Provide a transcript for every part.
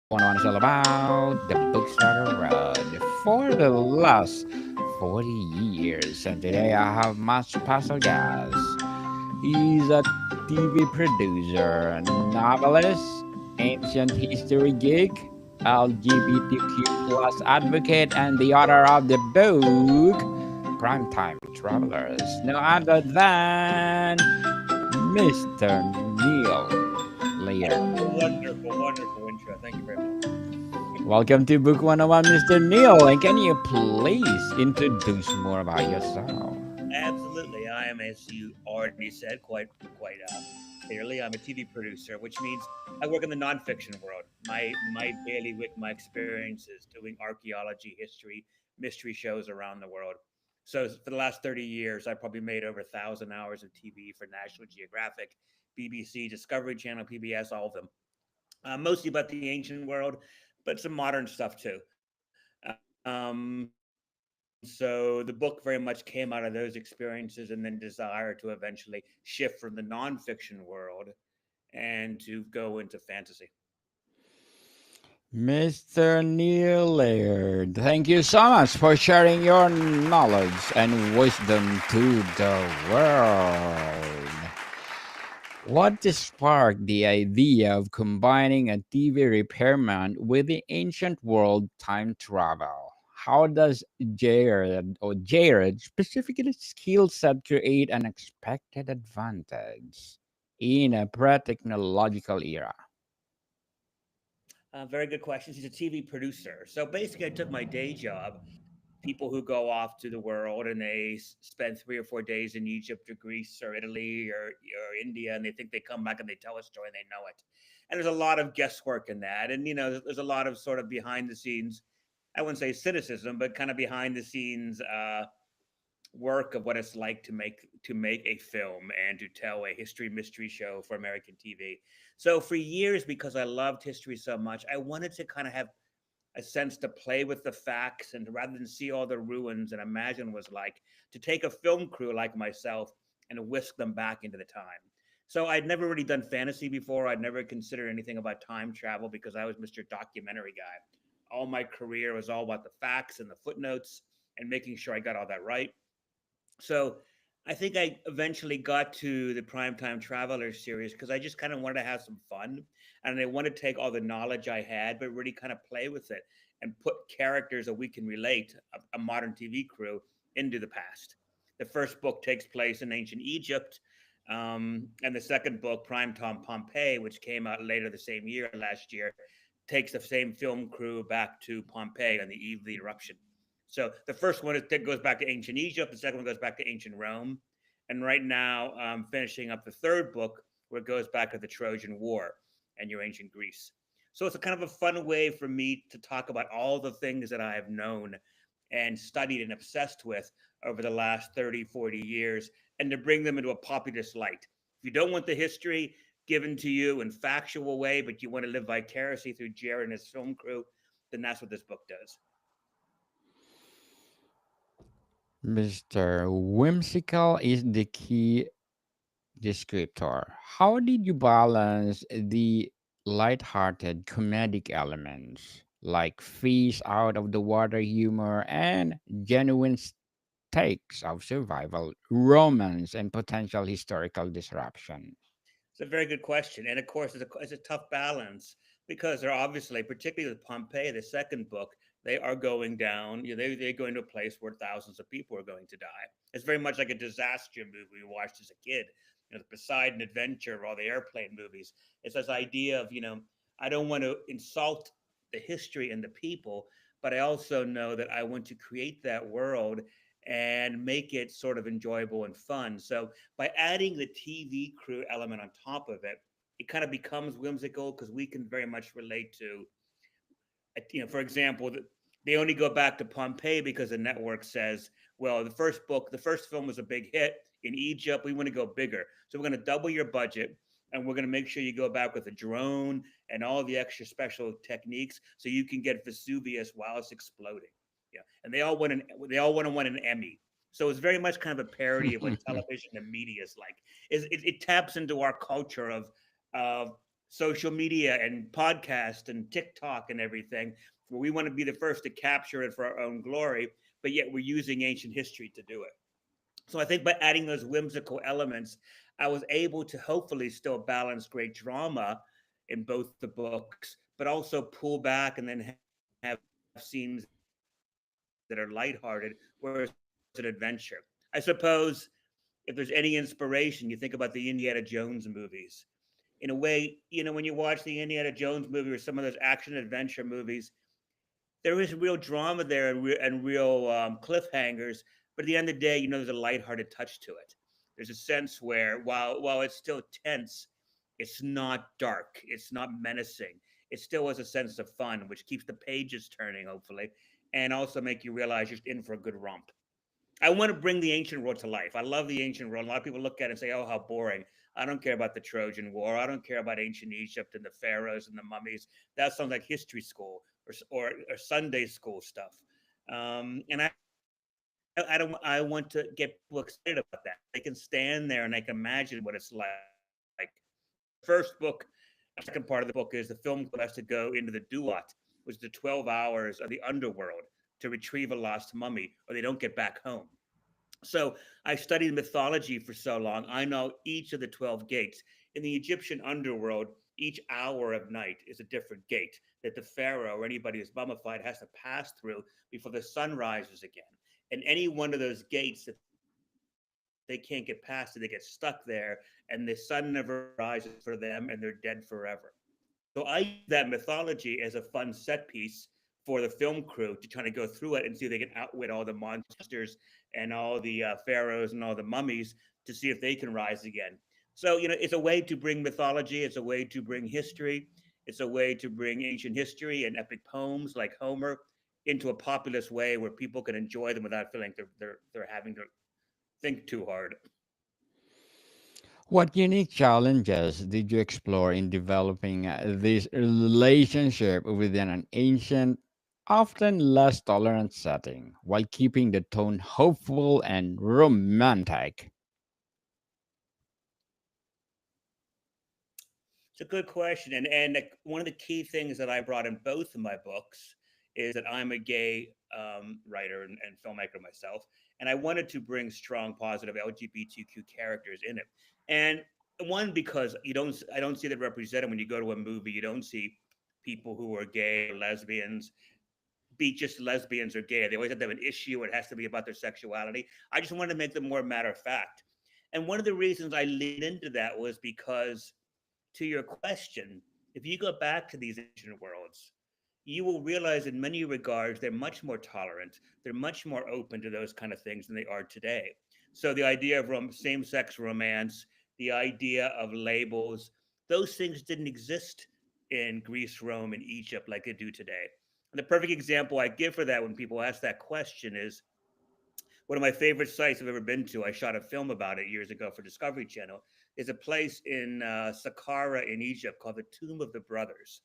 101 is all about the Bookstore Road for the last 40 years. And today I have my special guest. He's a TV producer, novelist, ancient history geek, LGBTQ plus advocate, and the author of the book Primetime Travelers. No other than Mr. Neil Laird. Wonderful, wonderful intro. Thank you very much. Welcome to Book 101, Mr. Neil. And can you please introduce more about yourself? Absolutely, I am, as you already said, quite clearly. I'm a TV producer, which means I work in the nonfiction world. My bailiwick, my experiences doing archaeology, history, mystery shows around the world. So for the last 30 years, I probably made over 1,000 hours of TV for National Geographic, BBC, Discovery Channel, PBS, all of them. Mostly about the ancient world, but some modern stuff too. So the book very much came out of those experiences and then desire to eventually shift from the nonfiction world and to go into fantasy. Mr. Neil Laird, thank you so much for sharing your knowledge and wisdom to the world. What sparked the idea of combining a TV repairman with the ancient world time travel? How does Jared specifically skill set create an expected advantage in a pre-technological era? Very good questions. He's a TV producer. So basically, I took my day job. People who go off to the world and they spend 3 or 4 days in Egypt or Greece or Italy or India, and they think they come back and they tell a story and they know it. And there's a lot of guesswork in that. And, there's a lot of sort of behind the scenes, I wouldn't say cynicism, but kind of behind the scenes work of what it's like to make a film and to tell a history mystery show for American TV. So for years, because I loved history so much, I wanted to kind of have a sense to play with the facts and rather than see all the ruins and imagine what it was like, to take a film crew like myself and whisk them back into the time. So I'd never really done fantasy before. I'd never considered anything about time travel because I was Mr. Documentary guy. All my career was all about the facts and the footnotes and making sure I got all that right. So I think I eventually got to the Primetime Traveler series because I just kind of wanted to have some fun and I wanted to take all the knowledge I had, but really kind of play with it and put characters that we can relate, a modern TV crew, into the past. The first book takes place in ancient Egypt. And the second book, Primetime Pompeii, which came out later the same year, last year, takes the same film crew back to Pompeii on the eve of the eruption. So the first one goes back to ancient Egypt. The second one goes back to ancient Rome. And right now, I'm finishing up the third book where it goes back to the Trojan War and your ancient Greece. So it's a kind of a fun way for me to talk about all the things that I have known and studied and obsessed with over the last 30, 40 years and to bring them into a populist light. If you don't want the history given to you in factual way, but you want to live vicariously through Jared and his film crew, then that's what this book does. Mr. Whimsical is the key descriptor. How did you balance the light-hearted comedic elements like fish out of the water humor and genuine stakes of survival, romance, and potential historical disruption? It's a very good question. And of course, it's a tough balance because they're obviously, particularly with Pompeii, the second book, they are going down. They're going to a place where thousands of people are going to die. It's very much like a disaster movie we watched as a kid. The Poseidon Adventure, all the airplane movies. It's this idea of, I don't want to insult the history and the people, but I also know that I want to create that world and make it sort of enjoyable and fun. So by adding the TV crew element on top of it, it kind of becomes whimsical because we can very much relate to, for example, they only go back to Pompeii because the network says, well, the first film was a big hit in Egypt. We want to go bigger. So we're going to double your budget and we're going to make sure you go back with a drone and all the extra special techniques so you can get Vesuvius while it's exploding. Yeah. And they all want to win an Emmy. So it's very much kind of a parody of what television and media is like. It taps into our culture of social media and podcast and TikTok and everything, where we want to be the first to capture it for our own glory, but yet we're using ancient history to do it. So I think by adding those whimsical elements, I was able to hopefully still balance great drama in both the books, but also pull back and then have scenes that are lighthearted, where it's an adventure. I suppose if there's any inspiration, you think about the Indiana Jones movies. In a way, when you watch the Indiana Jones movie or some of those action adventure movies, there is real drama there and real cliffhangers. But at the end of the day, there's a lighthearted touch to it. There's a sense where while it's still tense, it's not dark, it's not menacing. It still has a sense of fun, which keeps the pages turning, hopefully, and also make you realize you're in for a good romp. I want to bring the ancient world to life. I love the ancient world. A lot of people look at it and say, "Oh, how boring." I don't care about the Trojan War. I don't care about ancient Egypt and the pharaohs and the mummies. That sounds like history school or Sunday school stuff. And I want to get people excited about that. They can stand there and they can imagine what it's like. So the first book, the second part of the book is the film crew has to go into the Duat, which is the 12 hours of the underworld to retrieve a lost mummy, or they don't get back home. So I studied mythology for so long. I know each of the 12 gates. In the Egyptian underworld, each hour of night is a different gate that the pharaoh or anybody who's mummified has to pass through before the sun rises again. And any one of those gates that they can't get past, they get stuck there, and the sun never rises for them, and they're dead forever. So I use that mythology as a fun set piece for the film crew to try to go through it and see if they can outwit all the monsters and all the pharaohs and all the mummies to see if they can rise again. So, it's a way to bring mythology, it's a way to bring history, it's a way to bring ancient history and epic poems like Homer into a populist way where people can enjoy them without feeling like they're having to think too hard. What unique challenges did you explore in developing this relationship within an ancient, often less tolerant setting, while keeping the tone hopeful and romantic? It's a good question, and one of the key things that I brought in both of my books is that I'm a gay writer and filmmaker myself, and I wanted to bring strong, positive LGBTQ characters in it. And one, because I don't see that represented when you go to a movie. You don't see people who are gay or lesbians be just lesbians or gay. They always have to have an issue. It has to be about their sexuality. I just wanted to make them more matter of fact. And one of the reasons I leaned into that was because, to your question, if you go back to these ancient worlds, you will realize in many regards they're much more tolerant. They're much more open to those kind of things than they are today. So the idea of same sex romance, the idea of labels, those things didn't exist in Greece, Rome, and Egypt like they do today. And the perfect example I give for that when people ask that question is one of my favorite sites I've ever been to. I shot a film about it years ago for Discovery Channel. Is a place in Saqqara in Egypt called the Tomb of the Brothers.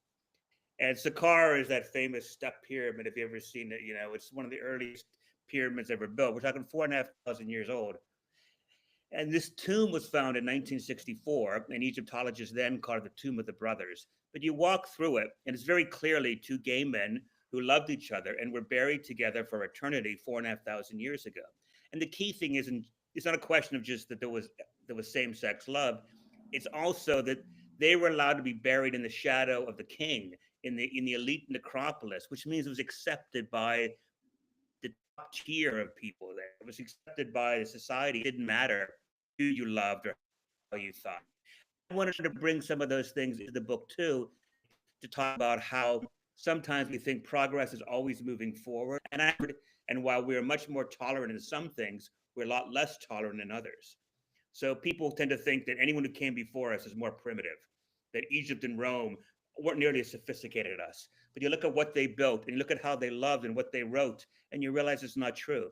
And Saqqara is that famous step pyramid. If you ever seen it, it's one of the earliest pyramids ever built. We're talking 4,500 years old. And this tomb was found in 1964, and Egyptologists then called it the Tomb of the Brothers. But you walk through it, and it's very clearly two gay men who loved each other and were buried together for eternity 4,500 years ago. And the key thing isn't it's not a question of just that there was same sex love. It's also that they were allowed to be buried in the shadow of the king in the elite necropolis, which means it was accepted by the top tier of people there. It was accepted by the society. It didn't matter who you loved or how you thought. And I wanted to bring some of those things into the book too, to talk about how sometimes we think progress is always moving forward, and while we are much more tolerant in some things, we're a lot less tolerant in others. So people tend to think that anyone who came before us is more primitive, that Egypt and Rome weren't nearly as sophisticated as us. But you look at what they built, and you look at how they loved and what they wrote, and you realize it's not true.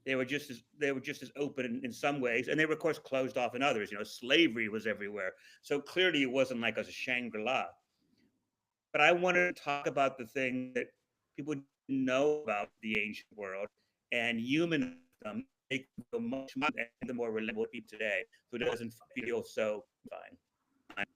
They were just as open in some ways, and they were of course closed off in others. Slavery was everywhere, so clearly it wasn't like a Shangri La. But I wanted to talk about the things that people didn't know about the ancient world and humanize them to make them feel much more and the more relatable to people today, so it doesn't feel so fine.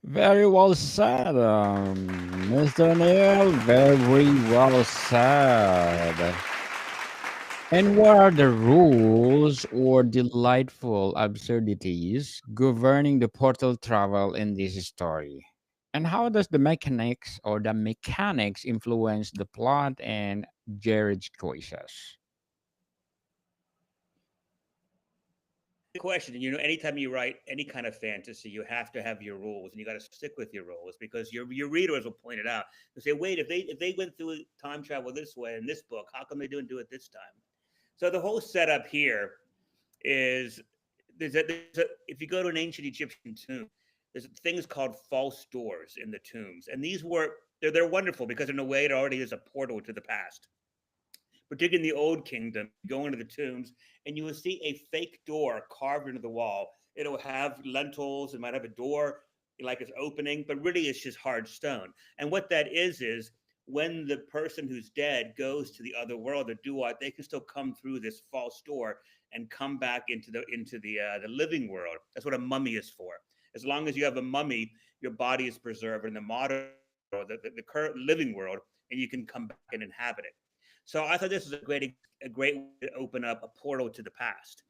Very well said, Mr. Neil. Very well said. And what are the rules or delightful absurdities governing the portal travel in this story? And how does the mechanics influence the plot and Jared's choices? Good question. Anytime you write any kind of fantasy, you have to have your rules, and you got to stick with your rules because your readers will point it out. They say, "Wait, if they went through time travel this way in this book, how come they didn't do it this time?" So the whole setup here is if you go to an ancient Egyptian tomb, there's things called false doors in the tombs, and they're wonderful because in a way it already is a portal to the past. Particularly in the Old Kingdom, you go into the tombs and you will see a fake door carved into the wall. It'll have lentils, it might have a door like it's opening, but really it's just hard stone. And what that is when the person who's dead goes to the other world, the duat, they can still come through this false door and come back into the living world. That's what a mummy is for. As long as you have a mummy, your body is preserved in the modern world, the current living world, and you can come back and inhabit it. So I thought this was a great way to open up a portal to the past.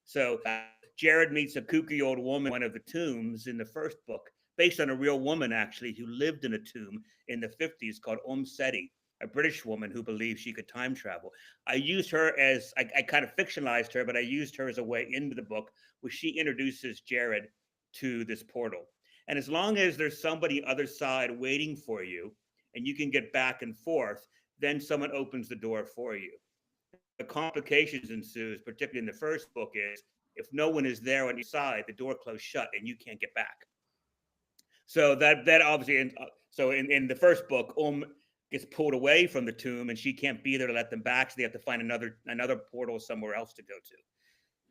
So Jared meets a kooky old woman in one of the tombs in the first book, based on a real woman actually who lived in a tomb in the 50s called Seti, a British woman who believed she could time travel. I kind of fictionalized her, but I used her as a way into the book, where she introduces Jared to this portal. And as long as there's somebody other side waiting for you, and you can get back and forth, then someone opens the door for you. Now, the complications ensues, particularly in the first book, is if no one is there on your side, the door closed shut and you can't get back. So that obviously, in the first book, gets pulled away from the tomb and she can't be there to let them back. So they have to find another portal somewhere else to go to.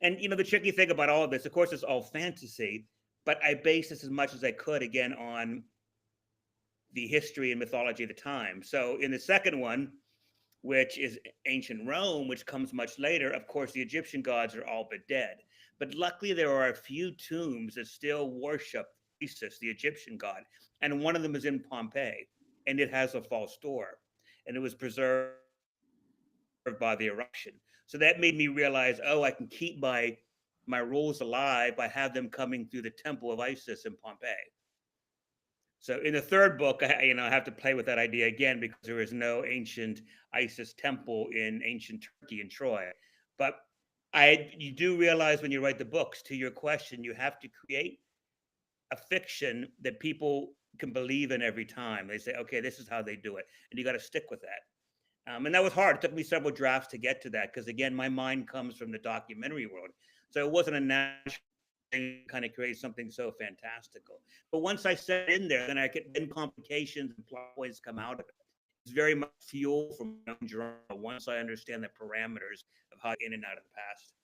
And the tricky thing about all of this, of course, it's all fantasy, but I base this as much as I could again on the history and mythology of the time. So in the second one, which is ancient Rome, which comes much later, of course, the Egyptian gods are all but dead. But luckily, there are a few tombs that still worship Isis, the Egyptian god. And one of them is in Pompeii, and it has a false door. And it was preserved by the eruption. So that made me realize, oh, I can keep my rules alive by have them coming through the temple of Isis in Pompeii. So in the third book, I have to play with that idea again because there is no ancient Isis temple in ancient Turkey and Troy. But you do realize when you write the books, to your question, you have to create a fiction that people can believe in every time. They say, okay, this is how they do it, and you got to stick with that. And that was hard. It took me several drafts to get to that because, again, my mind comes from the documentary world. So it wasn't a natural thing to kind of create something so fantastical. But once I set it in there, then complications and plot points come out of it. It's very much fuel for my own drama once I understand the parameters of how in and out of the past.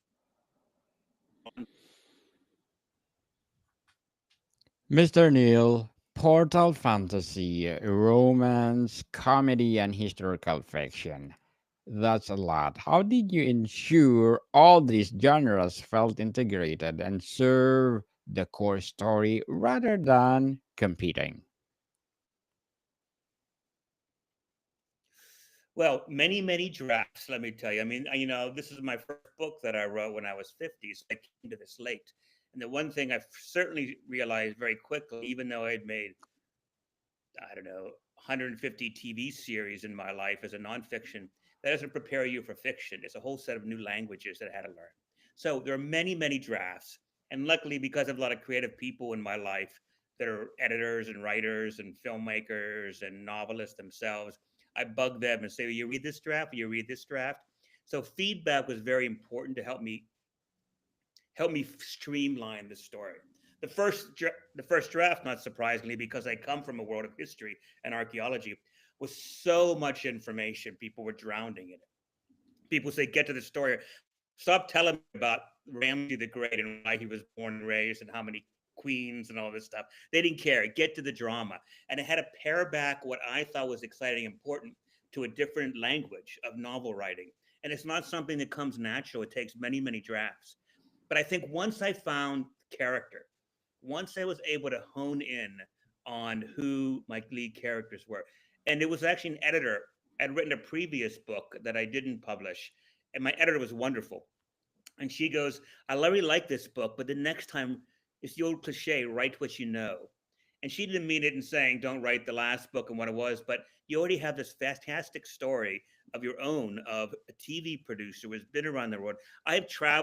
Mr. Neil, portal fantasy, romance, comedy, and historical fiction. That's a lot. How did you ensure all these genres felt integrated and serve the core story rather than competing? Well, many drafts, let me tell you. I mean, this is my first book that I wrote when I was 50, so I came to this late. And the one thing I certainly realized very quickly, even though I had made, I don't know, 150 TV series in my life as a nonfiction, that doesn't prepare you for fiction. It's a whole set of new languages that I had to learn. So there are many drafts. And luckily, because I have a lot of creative people in my life that are editors and writers and filmmakers and novelists themselves, I bug them and say, "Will you read this draft? Will you read this draft?" So feedback was very important to help me streamline the story. The first draft, not surprisingly, because I come from a world of history and archaeology, was so much information. People were drowning in it. People say, "Get to the story. Stop telling me about Ramsey the Great and why he was born and raised and how many queens and all this stuff." They didn't care. Get to the drama. And it had to pare back what I thought was exciting and important to a different language of novel writing. And it's not something that comes natural. It takes many, many drafts. But I think once I found character, once I was able to hone in on who my lead characters were, and it was actually an editor. I'd written a previous book that I didn't publish, and my editor was wonderful. And she goes, I really like this book, but the next time it's the old cliche, write what you know. And she didn't mean it in saying don't write the last book and what it was, but you already have this fantastic story of your own of a TV producer who's been around the world. I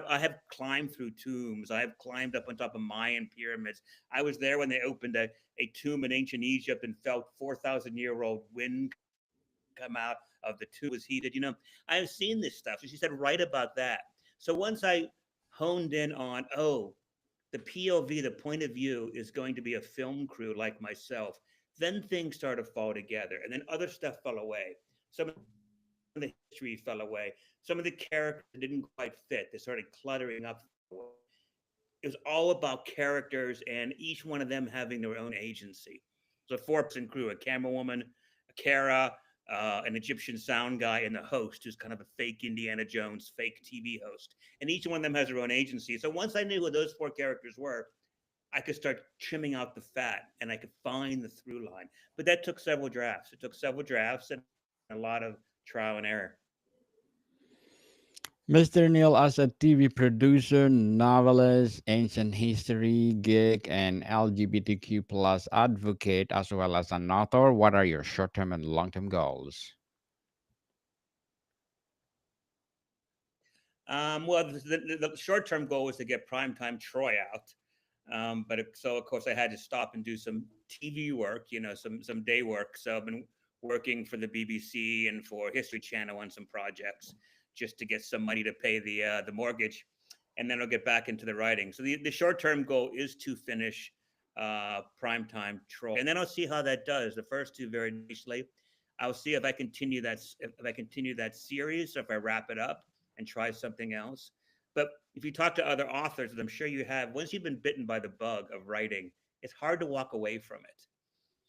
have climbed through tombs. I have climbed up on top of Mayan pyramids. I was there when they opened a tomb in ancient Egypt and felt 4,000-year-old wind come out of the tomb was heated. I have seen this stuff. So she said, write about that. So once I honed in on, the POV, the point of view, is going to be a film crew like myself. Then things started to fall together, and then other stuff fell away. Some of the history fell away. Some of the characters didn't quite fit. They started cluttering up, fell away. It was all about characters and each one of them having their own agency. It was a four-person crew: a camera woman, a Kara, an Egyptian sound guy, and the host, who's kind of a fake Indiana Jones, fake TV host. And each one of them has their own agency. So once I knew who those four characters were, I could start trimming out the fat and I could find the through line. But that took several drafts. It took several drafts and a lot of trial and error. Mr. Neil, as a TV producer, novelist, ancient history geek, and LGBTQ plus advocate, as well as an author, what are your short-term and long-term goals? Well, the short term goal was to get primetime Troy out. So of course I had to stop and do some TV work, some day work. So I've been working for the BBC and for History Channel on some projects just to get some money to pay the mortgage, and then I'll get back into the writing. So the short term goal is to finish primetime Troy, and then I'll see how that does. The first two very nicely. I'll see if I continue that series, or if I wrap it up and try something else. But if you talk to other authors, and I'm sure you have, once you've been bitten by the bug of writing, it's hard to walk away from it.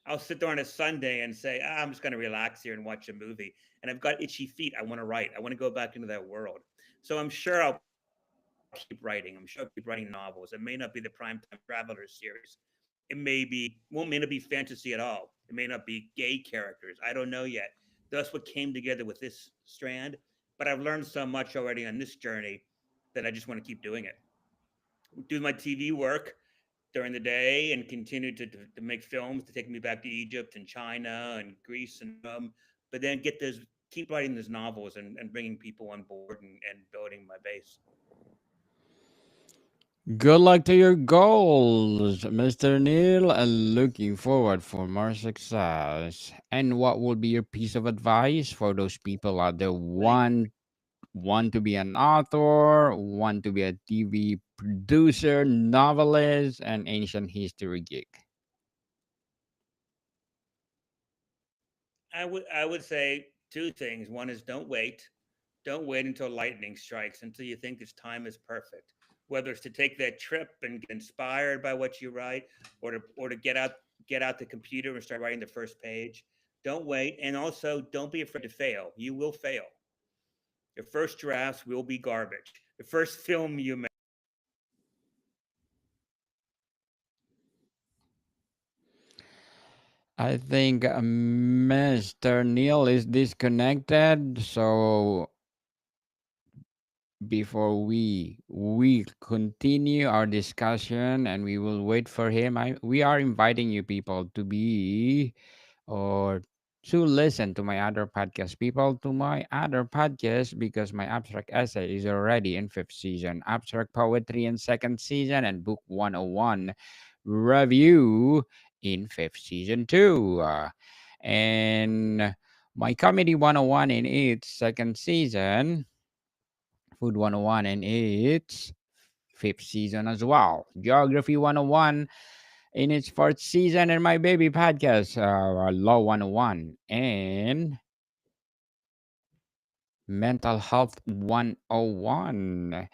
I'll sit there on a Sunday and say, I'm just going to relax here and watch a movie. And I've got itchy feet. I want to write. I want to go back into that world. So I'm sure I'll keep writing. I'm sure I'll keep writing novels. It may not be the Primetime Traveler series. May not be fantasy at all. It may not be gay characters. I don't know yet. That's what came together with this strand. But I've learned so much already on this journey that I just want to keep doing it. Do my TV work during the day and continue to make films to take me back to Egypt and China and Greece and but then keep writing these novels and bringing people on board and building my base. Good luck to your goals, Mr. Neil, and looking forward for more success. And what would be your piece of advice for those people out there Thank you. want to be an author, want to be a TV producer, novelist, and ancient history geek? I would say two things. One is don't wait. Don't wait until lightning strikes, until you think this time is perfect. Whether it's to take that trip and get inspired by what you write, or to get out the computer and start writing the first page. Don't wait, and also don't be afraid to fail. You will fail. Your first drafts will be garbage. The first film you make will be garbage. I think Mr. Neil is disconnected, so before we continue our discussion and we will wait for him, we are inviting you people to be or to listen to my other podcast, people, to my other podcast, because my abstract essay is already in fifth season, abstract poetry in second season, and book 101 review in fifth season too. And my comedy 101 in its second season, food 101 in its fifth season as well, geography 101 in its fourth season, and my baby podcast, Law 101, and Mental Health 101.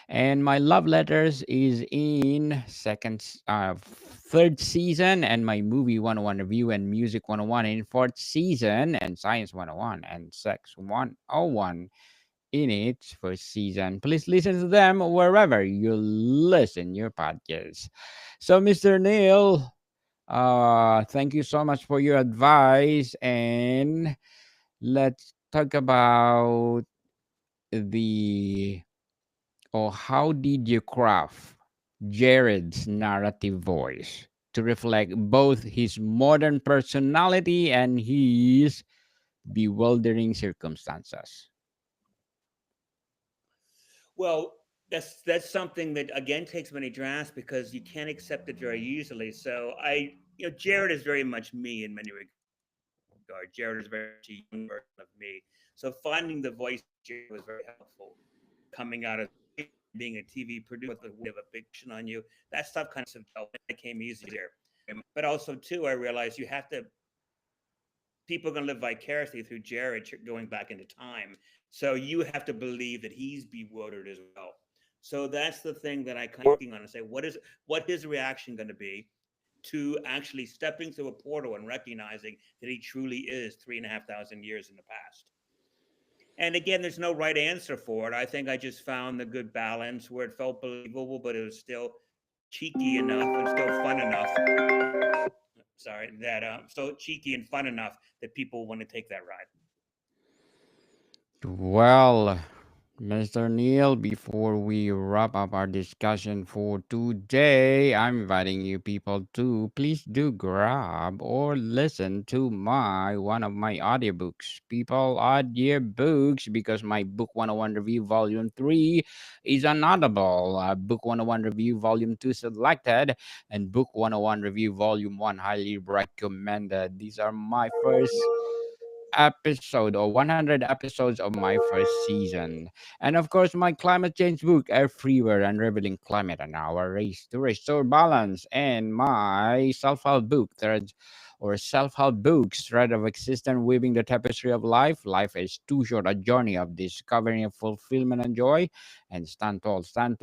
And my love letters is in third season, and my movie 101 review and music 101 in fourth season, and science 101 and sex 101 in its first season. Please listen to them wherever you listen your podcast. So, Mr. Neil, thank you so much for your advice, and let's talk about the or how did you craft Jared's narrative voice to reflect both his modern personality and his bewildering circumstances? Well, that's something that again takes many drafts because you can't accept it very easily. So Jared is very much me in many regards. Jared is very much a young version of me. So finding the voice of Jared was very helpful. Coming out as a writer and being a TV producer with the weight of a big production on you, that stuff kind of became easier. But also too, I realized you have to people are going to live vicariously through Jared going back into time. So you have to believe that he's bewildered as well. So that's the thing that I kind of working on and say, what his reaction going to be to actually stepping through a portal and recognizing that he truly is 3,500 years in the past. And again, there's no right answer for it. I think I just found the good balance where it felt believable, but it was still cheeky enough and still fun enough. Sorry, that so cheeky and fun enough that people want to take that ride. Well, Mr. Neil, before we wrap up our discussion for today, I'm inviting you people to please do grab or listen to my one of my audiobooks. People, audiobooks, because my book 101 review volume 3 is on Audible. Book 101 review volume 2 selected, and book 101 review volume 1 highly recommended. These are my first episode or 100 episodes of my first season. And of course, my climate change book, Everywhere Unraveling Climate and Our Race to Restore Balance, and my self help book, Threads or self help books, Thread of Existence, Weaving the Tapestry of Life. Life is too short, a journey of discovering of fulfillment and joy. And stand tall, stand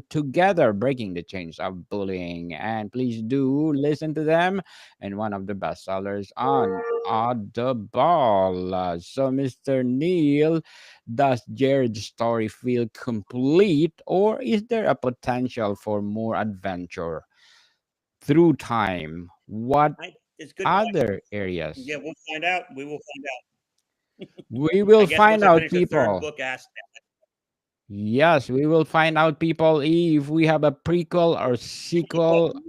together, breaking the chains of bullying. And please do listen to them. And one of the best sellers on Audible. So, Mr. Neil, does Jared's story feel complete, or is there a potential for more adventure through time? What It's good other questions. Yeah, areas? we'll find out. We will find out. We will I guess find once I out, finish the third people. book, ask them. Yes, we will find out, people, if we have a prequel or sequel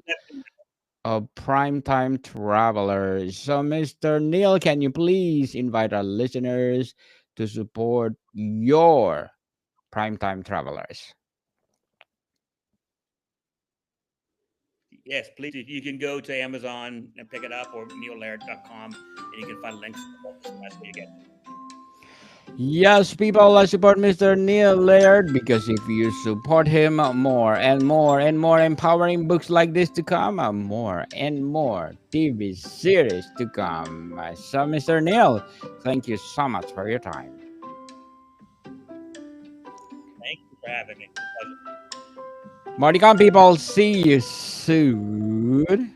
of Primetime Travelers. So, Mr. Neil, can you please invite our listeners to support your Primetime Travelers? Yes, please. You can go to Amazon and pick it up or neillaird.com and you can find links to the books. And that's where you get it. Yes, people, let's support Mr. Neil Laird, because if you support him, more and more and more empowering books like this to come, more and more TV series to come. So, Mr. Neil, thank you so much for your time. Thank you for having me. It's a pleasure. Marticon people, see you soon.